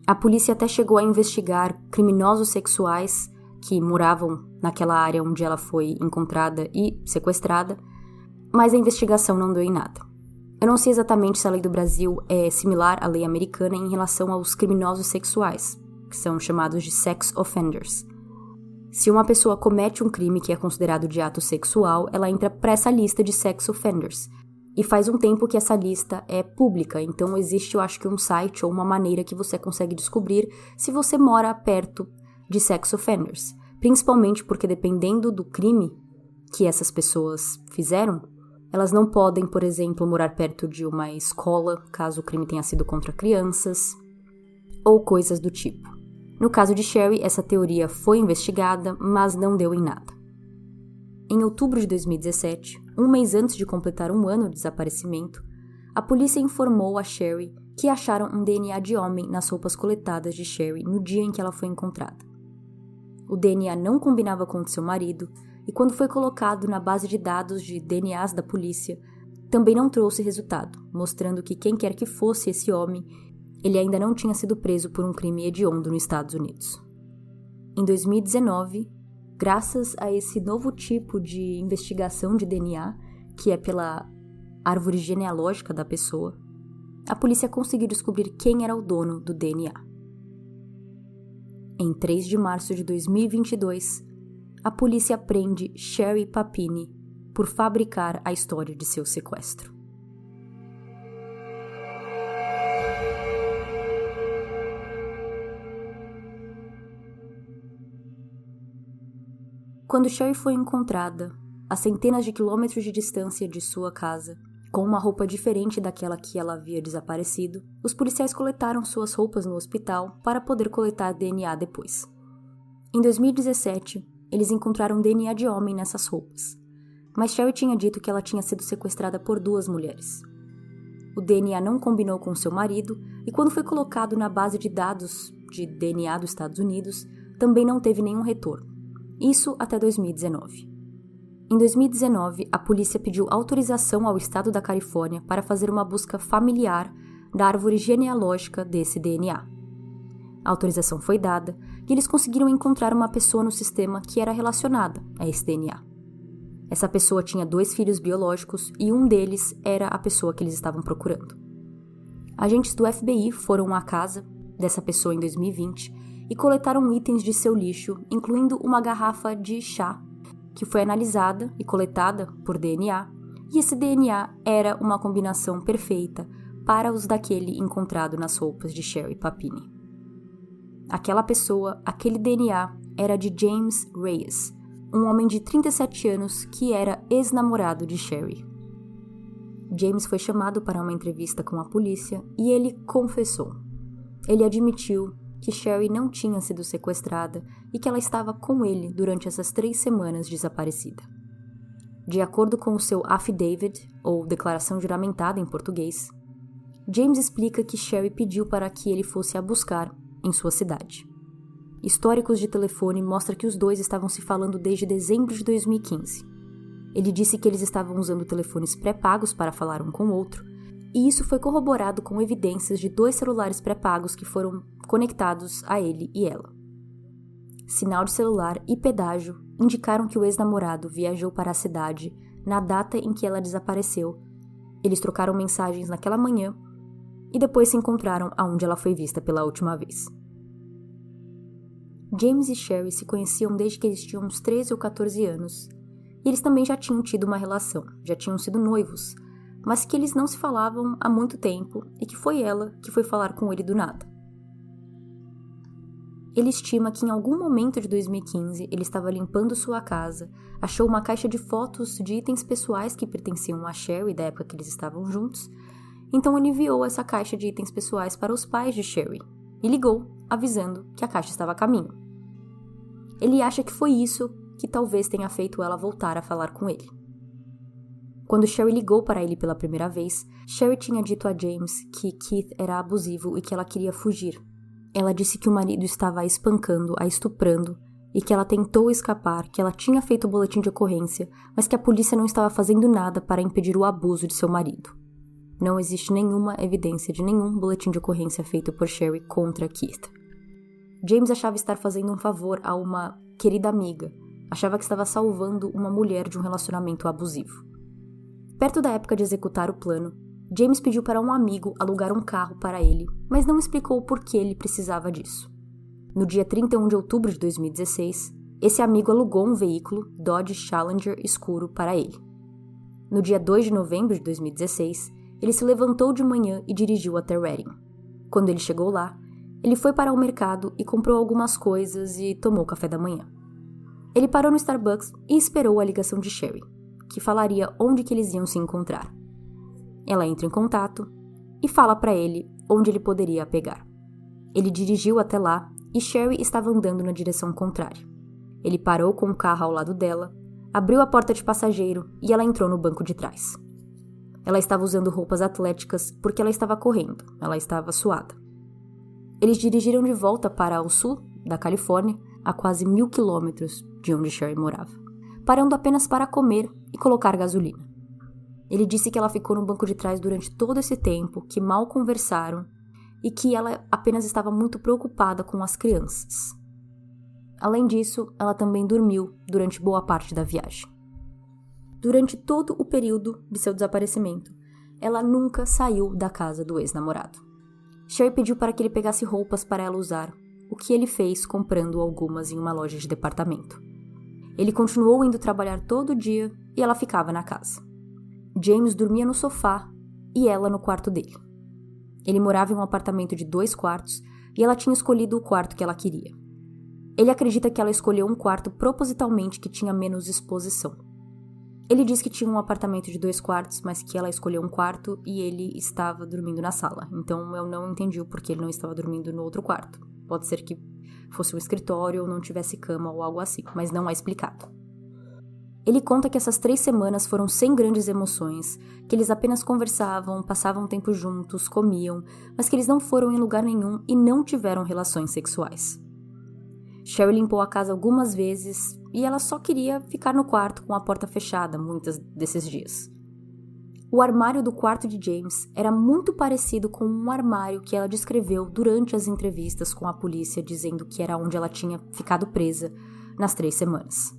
A polícia até chegou a investigar criminosos sexuais que moravam naquela área onde ela foi encontrada e sequestrada, mas a investigação não deu em nada. Eu não sei exatamente se a lei do Brasil é similar à lei americana em relação aos criminosos sexuais, que são chamados de sex offenders. Se uma pessoa comete um crime que é considerado de ato sexual, ela entra para essa lista de sex offenders. E faz um tempo que essa lista é pública, então existe, eu acho que um site ou uma maneira que você consegue descobrir se você mora perto de sex offenders. Principalmente porque dependendo do crime que essas pessoas fizeram, elas não podem, por exemplo, morar perto de uma escola, caso o crime tenha sido contra crianças, ou coisas do tipo. No caso de Sherry, essa teoria foi investigada, mas não deu em nada. Em outubro de 2017, um mês antes de completar um ano de desaparecimento, a polícia informou a Sherry que acharam um DNA de homem nas roupas coletadas de Sherry no dia em que ela foi encontrada. O DNA não combinava com o de seu marido, e quando foi colocado na base de dados de DNAs da polícia, também não trouxe resultado, mostrando que quem quer que fosse esse homem, ele ainda não tinha sido preso por um crime hediondo nos Estados Unidos. Em 2019, graças a esse novo tipo de investigação de DNA, que é pela árvore genealógica da pessoa, a polícia conseguiu descobrir quem era o dono do DNA. Em 3 de março de 2022, a polícia prende Sherry Papini por fabricar a história de seu sequestro. Quando Sherry foi encontrada, a centenas de quilômetros de distância de sua casa, com uma roupa diferente daquela que ela havia desaparecido, os policiais coletaram suas roupas no hospital para poder coletar DNA depois. Em 2017, eles encontraram DNA de homem nessas roupas, mas Sherry tinha dito que ela tinha sido sequestrada por 2 mulheres. O DNA não combinou com seu marido e quando foi colocado na base de dados de DNA dos Estados Unidos, também não teve nenhum retorno. Isso até 2019. Em 2019, a polícia pediu autorização ao estado da Califórnia para fazer uma busca familiar da árvore genealógica desse DNA. A autorização foi dada e eles conseguiram encontrar uma pessoa no sistema que era relacionada a esse DNA. Essa pessoa tinha 2 filhos biológicos e um deles era a pessoa que eles estavam procurando. Agentes do FBI foram à casa dessa pessoa em 2020 e coletaram itens de seu lixo, incluindo uma garrafa de chá, que foi analisada e coletada por DNA, e esse DNA era uma combinação perfeita para os daquele encontrado nas roupas de Sherry Papini. Aquela pessoa, aquele DNA, era de James Reyes, um homem de 37 anos que era ex-namorado de Sherry. James foi chamado para uma entrevista com a polícia e ele confessou. Ele admitiu que Sherry não tinha sido sequestrada e que ela estava com ele durante essas 3 semanas desaparecida. De acordo com o seu affidavit, ou declaração juramentada em português, James explica que Sherry pediu para que ele fosse a buscar em sua cidade. Históricos de telefone mostram que os 2 estavam se falando desde dezembro de 2015. Ele disse que eles estavam usando telefones pré-pagos para falar um com o outro, e isso foi corroborado com evidências de 2 celulares pré-pagos que foram conectados a ele e ela. Sinal de celular e pedágio indicaram que o ex-namorado viajou para a cidade na data em que ela desapareceu. Eles trocaram mensagens naquela manhã e depois se encontraram aonde ela foi vista pela última vez. James e Sherry se conheciam desde que eles tinham uns 13 ou 14 anos, e eles também já tinham tido uma relação, já tinham sido noivos, mas que eles não se falavam há muito tempo e que foi ela que foi falar com ele do nada. Ele estima que em algum momento de 2015 ele estava limpando sua casa, achou uma caixa de fotos de itens pessoais que pertenciam a Sherry da época que eles estavam juntos, então ele enviou essa caixa de itens pessoais para os pais de Sherry e ligou, avisando que a caixa estava a caminho. Ele acha que foi isso que talvez tenha feito ela voltar a falar com ele. Quando Sherry ligou para ele pela primeira vez, Sherry tinha dito a James que Keith era abusivo e que ela queria fugir. Ela disse que o marido estava a espancando, a estuprando, e que ela tentou escapar, que ela tinha feito o boletim de ocorrência, mas que a polícia não estava fazendo nada para impedir o abuso de seu marido. Não existe nenhuma evidência de nenhum boletim de ocorrência feito por Sherry contra Keith. James achava estar fazendo um favor a uma querida amiga, achava que estava salvando uma mulher de um relacionamento abusivo. Perto da época de executar o plano, James pediu para um amigo alugar um carro para ele, mas não explicou por que ele precisava disso. No dia 31 de outubro de 2016, esse amigo alugou um veículo Dodge Challenger escuro para ele. No dia 2 de novembro de 2016, ele se levantou de manhã e dirigiu até Reading. Quando ele chegou lá, ele foi para o mercado e comprou algumas coisas e tomou café da manhã. Ele parou no Starbucks e esperou a ligação de Sherry, que falaria onde que eles iam se encontrar. Ela entra em contato e fala para ele onde ele poderia a pegar. Ele dirigiu até lá e Sherry estava andando na direção contrária. Ele parou com o carro ao lado dela, abriu a porta de passageiro e ela entrou no banco de trás. Ela estava usando roupas atléticas porque ela estava correndo, ela estava suada. Eles dirigiram de volta para o sul da Califórnia, a quase 1.000 quilômetros de onde Sherry morava, parando apenas para comer e colocar gasolina. Ele disse que ela ficou no banco de trás durante todo esse tempo, que mal conversaram e que ela apenas estava muito preocupada com as crianças. Além disso, ela também dormiu durante boa parte da viagem. Durante todo o período de seu desaparecimento, ela nunca saiu da casa do ex-namorado. Sherry pediu para que ele pegasse roupas para ela usar, o que ele fez comprando algumas em uma loja de departamento. Ele continuou indo trabalhar todo dia e ela ficava na casa. James dormia no sofá e ela no quarto dele. Ele morava em um apartamento de 2 quartos e ela tinha escolhido o quarto que ela queria. Ele acredita que ela escolheu um quarto propositalmente que tinha menos exposição. Ele diz que tinha um apartamento de 2 quartos, mas que ela escolheu um quarto e ele estava dormindo na sala. Então eu não entendi o porquê ele não estava dormindo no outro quarto. Pode ser que fosse um escritório ou não tivesse cama ou algo assim, mas não é explicado. Ele conta que essas 3 semanas foram sem grandes emoções, que eles apenas conversavam, passavam tempo juntos, comiam, mas que eles não foram em lugar nenhum e não tiveram relações sexuais. Sherry limpou a casa algumas vezes e ela só queria ficar no quarto com a porta fechada muitos desses dias. O armário do quarto de James era muito parecido com um armário que ela descreveu durante as entrevistas com a polícia, dizendo que era onde ela tinha ficado presa nas 3 semanas.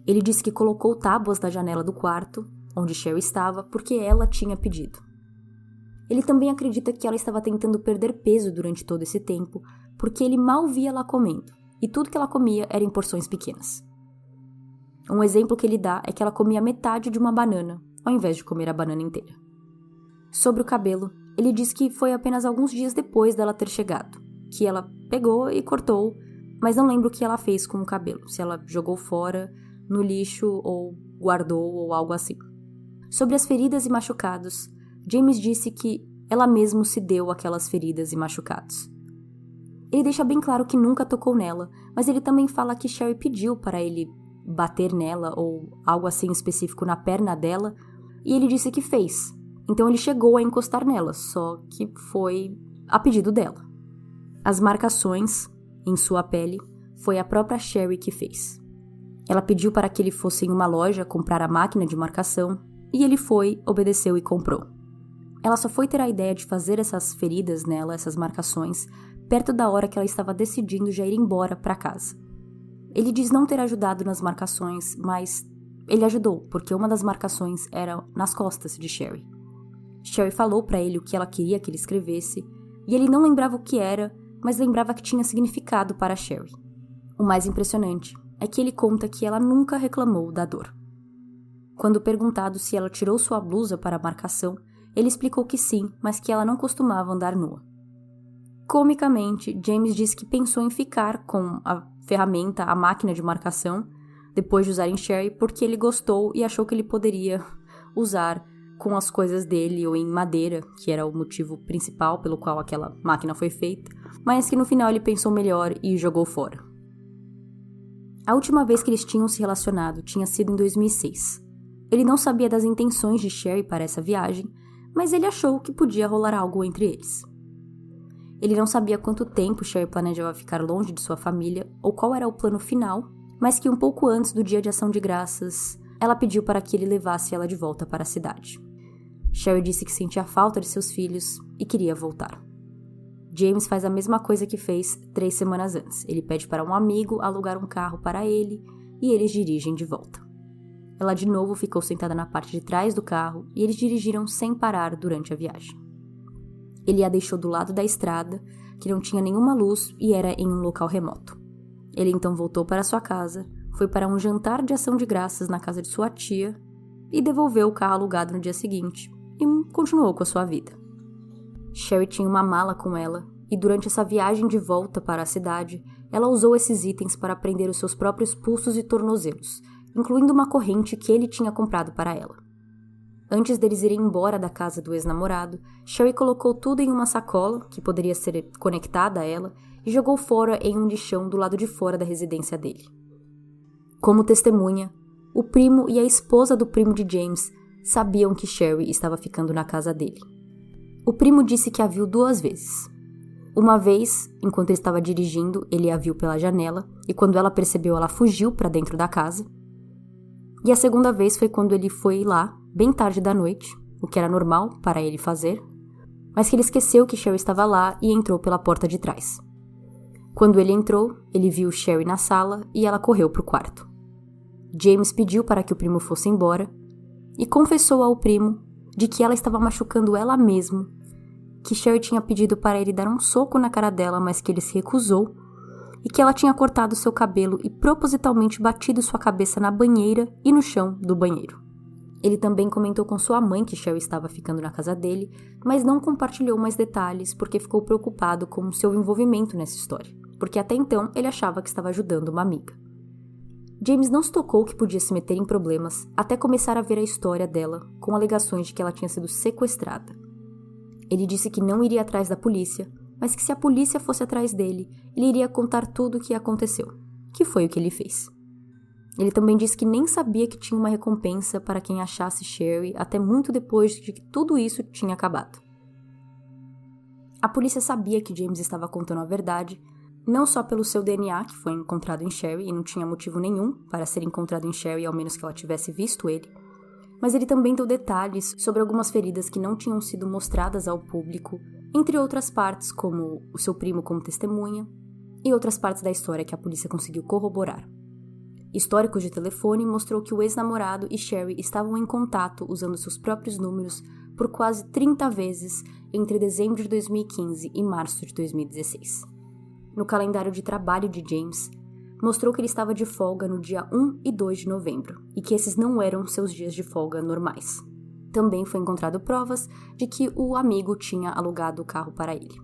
Ele disse que colocou tábuas na janela do quarto, onde Sherry estava, porque ela tinha pedido. Ele também acredita que ela estava tentando perder peso durante todo esse tempo, porque ele mal via ela comendo, e tudo que ela comia era em porções pequenas. Um exemplo que ele dá é que ela comia metade de uma banana, ao invés de comer a banana inteira. Sobre o cabelo, ele diz que foi apenas alguns dias depois dela ter chegado, que ela pegou e cortou, mas não lembro o que ela fez com o cabelo, se ela jogou fora, no lixo ou guardou ou algo assim. Sobre as feridas e machucados, James disse que ela mesma se deu aquelas feridas e machucados. Ele deixa bem claro que nunca tocou nela, mas ele também fala que Sherry pediu para ele bater nela ou algo assim específico na perna dela, e ele disse que fez. Então ele chegou a encostar nela, só que foi a pedido dela. As marcações em sua pele foi a própria Sherry que fez. Ela pediu para que ele fosse em uma loja comprar a máquina de marcação, e ele foi, obedeceu e comprou. Ela só foi ter a ideia de fazer essas feridas nela, essas marcações, perto da hora que ela estava decidindo já ir embora para casa. Ele diz não ter ajudado nas marcações, mas ele ajudou, porque uma das marcações era nas costas de Sherry. Sherry falou para ele o que ela queria que ele escrevesse, e ele não lembrava o que era, mas lembrava que tinha significado para Sherry. O mais impressionante é que ele conta que ela nunca reclamou da dor. Quando perguntado se ela tirou sua blusa para a marcação, ele explicou que sim, mas que ela não costumava andar nua. Comicamente, James disse que pensou em ficar com a ferramenta, a máquina de marcação, depois de usar em Sherry, porque ele gostou e achou que ele poderia usar com as coisas dele ou em madeira, que era o motivo principal pelo qual aquela máquina foi feita, mas que no final ele pensou melhor e jogou fora. A última vez que eles tinham se relacionado tinha sido em 2006. Ele não sabia das intenções de Sherry para essa viagem, mas ele achou que podia rolar algo entre eles. Ele não sabia quanto tempo Sherry planejava ficar longe de sua família ou qual era o plano final, mas que um pouco antes do dia de ação de graças, ela pediu para que ele levasse ela de volta para a cidade. Sherry disse que sentia falta de seus filhos e queria voltar. James faz a mesma coisa que fez 3 semanas antes. Ele pede para um amigo alugar um carro para ele e eles dirigem de volta. ela de novo ficou sentada na parte de trás do carro e eles dirigiram sem parar durante a viagem. Ele a deixou do lado da estrada, que não tinha nenhuma luz e era em um local remoto. Ele então voltou para sua casa, foi para um jantar de ação de graças na casa de sua tia e devolveu o carro alugado no dia seguinte e continuou com a sua vida. Sherry tinha uma mala com ela e durante essa viagem de volta para a cidade, ela usou esses itens para prender os seus próprios pulsos e tornozelos, incluindo uma corrente que ele tinha comprado para ela. Antes deles irem embora da casa do ex-namorado, Sherry colocou tudo em uma sacola, que poderia ser conectada a ela, e jogou fora em um lixão do lado de fora da residência dele. Como testemunha, o primo e a esposa do primo de James sabiam que Sherry estava ficando na casa dele. O primo disse que a viu 2 vezes. Uma vez, enquanto ele estava dirigindo, ele a viu pela janela, e quando ela percebeu, ela fugiu para dentro da casa. E a segunda vez foi quando ele foi lá, bem tarde da noite, o que era normal para ele fazer, mas que ele esqueceu que Sherry estava lá e entrou pela porta de trás. Quando ele entrou, ele viu Sherry na sala e ela correu para o quarto. James pediu para que o primo fosse embora e confessou ao primo de que ela estava machucando ela mesma, que Sherry tinha pedido para ele dar um soco na cara dela, mas que ele se recusou, e que ela tinha cortado seu cabelo e propositalmente batido sua cabeça na banheira e no chão do banheiro. Ele também comentou com sua mãe que Sherry estava ficando na casa dele, mas não compartilhou mais detalhes porque ficou preocupado com seu envolvimento nessa história, porque até então ele achava que estava ajudando uma amiga. James não se tocou que podia se meter em problemas até começar a ver a história dela, com alegações de que ela tinha sido sequestrada. Ele disse que não iria atrás da polícia, mas que se a polícia fosse atrás dele, ele iria contar tudo o que aconteceu, que foi o que ele fez. Ele também disse que nem sabia que tinha uma recompensa para quem achasse Sherry até muito depois de que tudo isso tinha acabado. A polícia sabia que James estava contando a verdade, não só pelo seu DNA, que foi encontrado em Sherry e não tinha motivo nenhum para ser encontrado em Sherry, ao menos que ela tivesse visto ele, mas ele também deu detalhes sobre algumas feridas que não tinham sido mostradas ao público, entre outras partes, como o seu primo como testemunha, e outras partes da história que a polícia conseguiu corroborar. Histórico de telefone mostrou que o ex-namorado e Sherry estavam em contato usando seus próprios números por quase 30 vezes entre dezembro de 2015 e março de 2016. No calendário de trabalho de James, mostrou que ele estava de folga no dia 1 e 2 de novembro, e que esses não eram seus dias de folga normais. Também foi encontrado provas de que o amigo tinha alugado o carro para ele.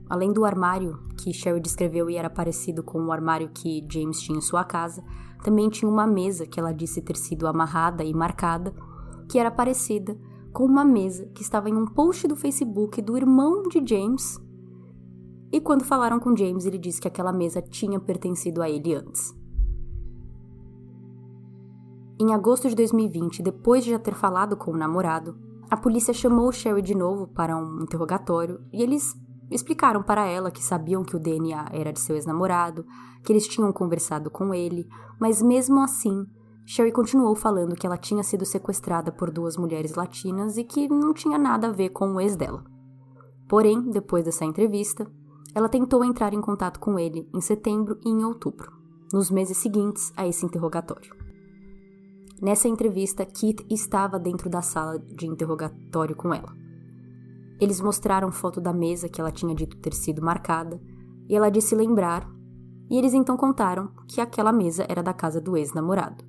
Além do armário, que Sherry descreveu e era parecido com o armário que James tinha em sua casa, também tinha uma mesa que ela disse ter sido amarrada e marcada, que era parecida com uma mesa que estava em um post do Facebook do irmão de James. E quando falaram com James, ele disse que aquela mesa tinha pertencido a ele antes. Em agosto de 2020, depois de já ter falado com o namorado, a polícia chamou Sherry de novo para um interrogatório e eles explicaram para ela que sabiam que o DNA era de seu ex-namorado, que eles tinham conversado com ele, mas mesmo assim, Sherry continuou falando que ela tinha sido sequestrada por 2 mulheres latinas e que não tinha nada a ver com o ex dela. Porém, depois dessa entrevista, ela tentou entrar em contato com ele em setembro e em outubro, nos meses seguintes a esse interrogatório. Nessa entrevista, Keith estava dentro da sala de interrogatório com ela. Eles mostraram foto da mesa que ela tinha dito ter sido marcada, e ela disse lembrar, e eles então contaram que aquela mesa era da casa do ex-namorado.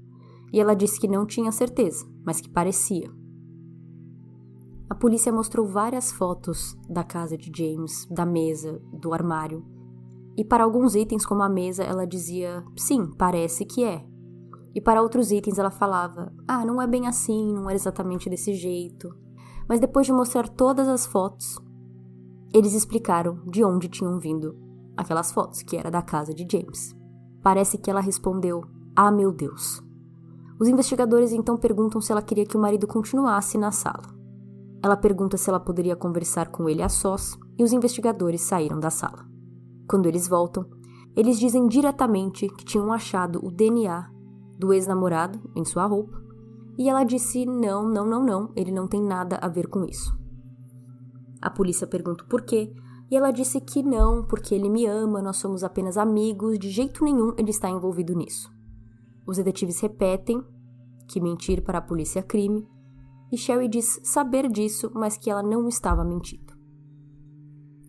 E ela disse que não tinha certeza, mas que parecia. A polícia mostrou várias fotos da casa de James, da mesa, do armário. E para alguns itens, como a mesa, ela dizia, sim, parece que é. E para outros itens ela falava, não é bem assim, não era exatamente desse jeito. Mas depois de mostrar todas as fotos, eles explicaram de onde tinham vindo aquelas fotos, que era da casa de James. Parece que ela respondeu, meu Deus. Os investigadores então perguntam se ela queria que o marido continuasse na sala. Ela pergunta se ela poderia conversar com ele a sós e os investigadores saíram da sala. Quando eles voltam, eles dizem diretamente que tinham achado o DNA do ex-namorado em sua roupa e ela disse não, ele não tem nada a ver com isso. A polícia pergunta por quê e ela disse que não, porque ele me ama, nós somos apenas amigos, de jeito nenhum ele está envolvido nisso. Os detetives repetem que mentir para a polícia é crime, e Sherry diz saber disso, mas que ela não estava mentindo.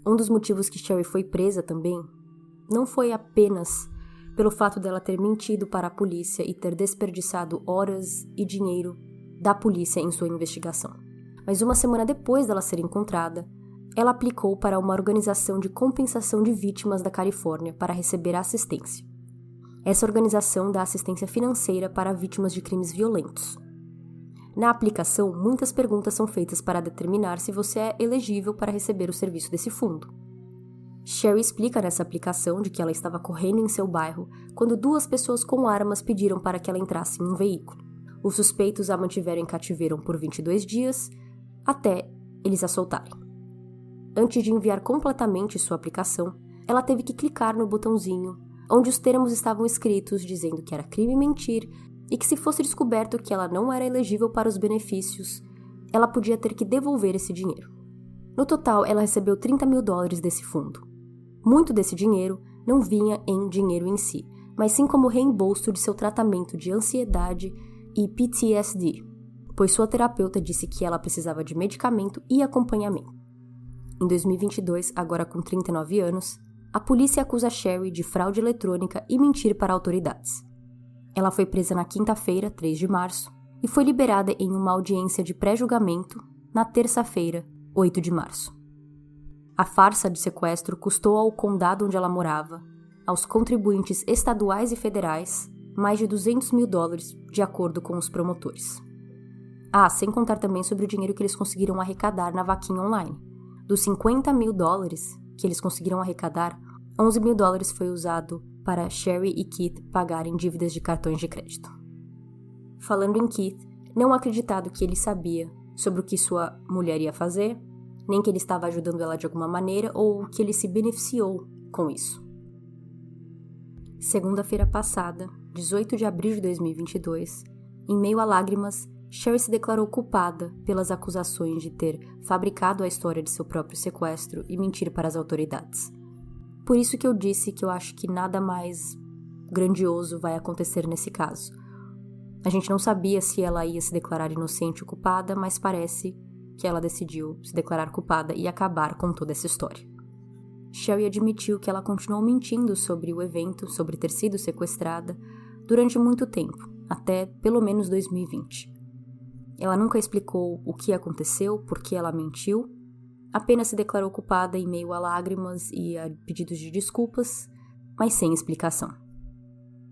Um dos motivos que Sherry foi presa também não foi apenas pelo fato dela ter mentido para a polícia e ter desperdiçado horas e dinheiro da polícia em sua investigação. Mas uma semana depois dela ser encontrada, ela aplicou para uma organização de compensação de vítimas da Califórnia para receber assistência. Essa organização dá assistência financeira para vítimas de crimes violentos. Na aplicação, muitas perguntas são feitas para determinar se você é elegível para receber o serviço desse fundo. Sherry explica nessa aplicação de que ela estava correndo em seu bairro quando 2 pessoas com armas pediram para que ela entrasse em um veículo. Os suspeitos a mantiveram em cativeiro por 22 dias, até eles a soltarem. Antes de enviar completamente sua aplicação, ela teve que clicar no botãozinho onde os termos estavam escritos dizendo que era crime mentir e que se fosse descoberto que ela não era elegível para os benefícios, ela podia ter que devolver esse dinheiro. No total, ela recebeu $30.000 desse fundo. Muito desse dinheiro não vinha em dinheiro em si, mas sim como reembolso de seu tratamento de ansiedade e PTSD, pois sua terapeuta disse que ela precisava de medicamento e acompanhamento. Em 2022, agora com 39 anos, a polícia acusa Sherry de fraude eletrônica e mentir para autoridades. Ela foi presa na quinta-feira, 3 de março, e foi liberada em uma audiência de pré-julgamento na terça-feira, 8 de março. A farsa de sequestro custou ao condado onde ela morava, aos contribuintes estaduais e federais, mais de $200.000, de acordo com os promotores. Sem contar também sobre o dinheiro que eles conseguiram arrecadar na vaquinha online. Dos $50.000 que eles conseguiram arrecadar, $11.000 foi usado para Sherry e Keith pagarem dívidas de cartões de crédito. Falando em Keith, não acreditado que ele sabia sobre o que sua mulher ia fazer, nem que ele estava ajudando ela de alguma maneira ou que ele se beneficiou com isso. Segunda-feira passada, 18 de abril de 2022, em meio a lágrimas, Sherry se declarou culpada pelas acusações de ter fabricado a história de seu próprio sequestro e mentir para as autoridades. Por isso que eu disse que eu acho que nada mais grandioso vai acontecer nesse caso. A gente não sabia se ela ia se declarar inocente ou culpada, mas parece que ela decidiu se declarar culpada e acabar com toda essa história. Sherry admitiu que ela continuou mentindo sobre o evento, sobre ter sido sequestrada, durante muito tempo, até pelo menos 2020. Ela nunca explicou o que aconteceu, por que ela mentiu, apenas se declarou culpada em meio a lágrimas e a pedidos de desculpas, mas sem explicação.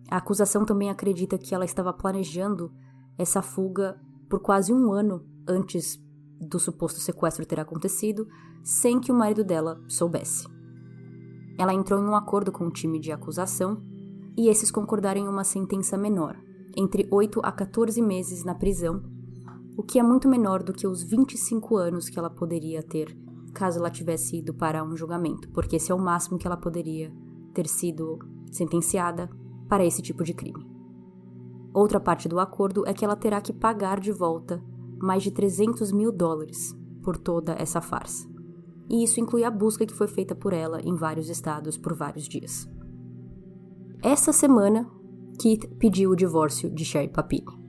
A acusação também acredita que ela estava planejando essa fuga por quase 1 ano antes do suposto sequestro ter acontecido, sem que o marido dela soubesse. Ela entrou em um acordo com o time de acusação e esses concordaram em uma sentença menor, entre 8 a 14 meses na prisão, o que é muito menor do que os 25 anos que ela poderia ter caso ela tivesse ido para um julgamento, porque esse é o máximo que ela poderia ter sido sentenciada para esse tipo de crime. Outra parte do acordo é que ela terá que pagar de volta mais de $300.000 por toda essa farsa. E isso inclui a busca que foi feita por ela em vários estados por vários dias. Essa semana, Keith pediu o divórcio de Sherry Papini.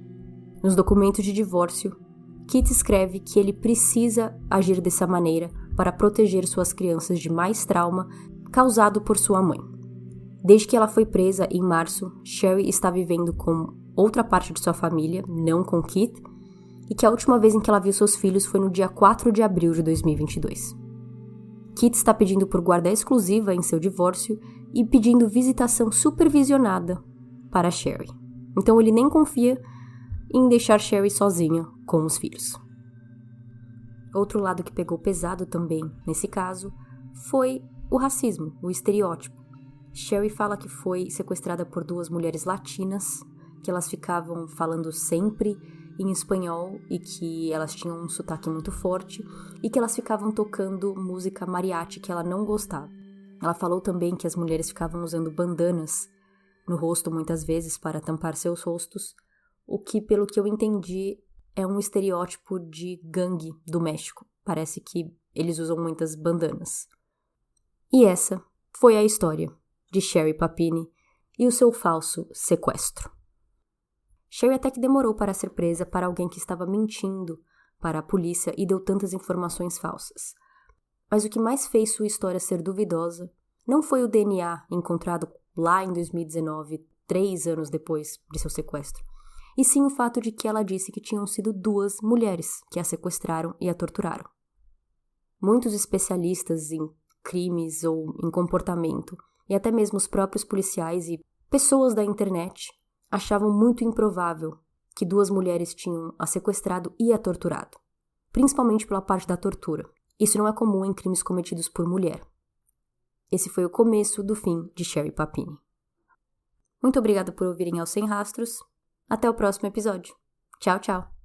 Nos documentos de divórcio, Keith escreve que ele precisa agir dessa maneira para proteger suas crianças de mais trauma causado por sua mãe. Desde que ela foi presa em março, Sherry está vivendo com outra parte de sua família, não com Keith, e que a última vez em que ela viu seus filhos foi no dia 4 de abril de 2022. Keith está pedindo por guarda exclusiva em seu divórcio e pedindo visitação supervisionada para Sherry. Então ele nem confia em deixar Sherry sozinha com os filhos. Outro lado que pegou pesado também, nesse caso, foi o racismo, o estereótipo. Sherry fala que foi sequestrada por 2 mulheres latinas, que elas ficavam falando sempre em espanhol e que elas tinham um sotaque muito forte e que elas ficavam tocando música mariachi que ela não gostava. Ela falou também que as mulheres ficavam usando bandanas no rosto muitas vezes para tampar seus rostos, o que, pelo que eu entendi, é um estereótipo de gangue do México. Parece que eles usam muitas bandanas. E essa foi a história de Sherry Papini e o seu falso sequestro. Sherry até que demorou para ser presa para alguém que estava mentindo para a polícia e deu tantas informações falsas. Mas o que mais fez sua história ser duvidosa não foi o DNA encontrado lá em 2019, 3 anos depois de seu sequestro, e sim o fato de que ela disse que tinham sido 2 mulheres que a sequestraram e a torturaram. Muitos especialistas em crimes ou em comportamento, e até mesmo os próprios policiais e pessoas da internet, achavam muito improvável que 2 mulheres tinham a sequestrado e a torturado, principalmente pela parte da tortura. Isso não é comum em crimes cometidos por mulher. Esse foi o começo do fim de Sherry Papini. Muito obrigada por ouvirem Aos Sem Rastros. Até o próximo episódio. Tchau, tchau!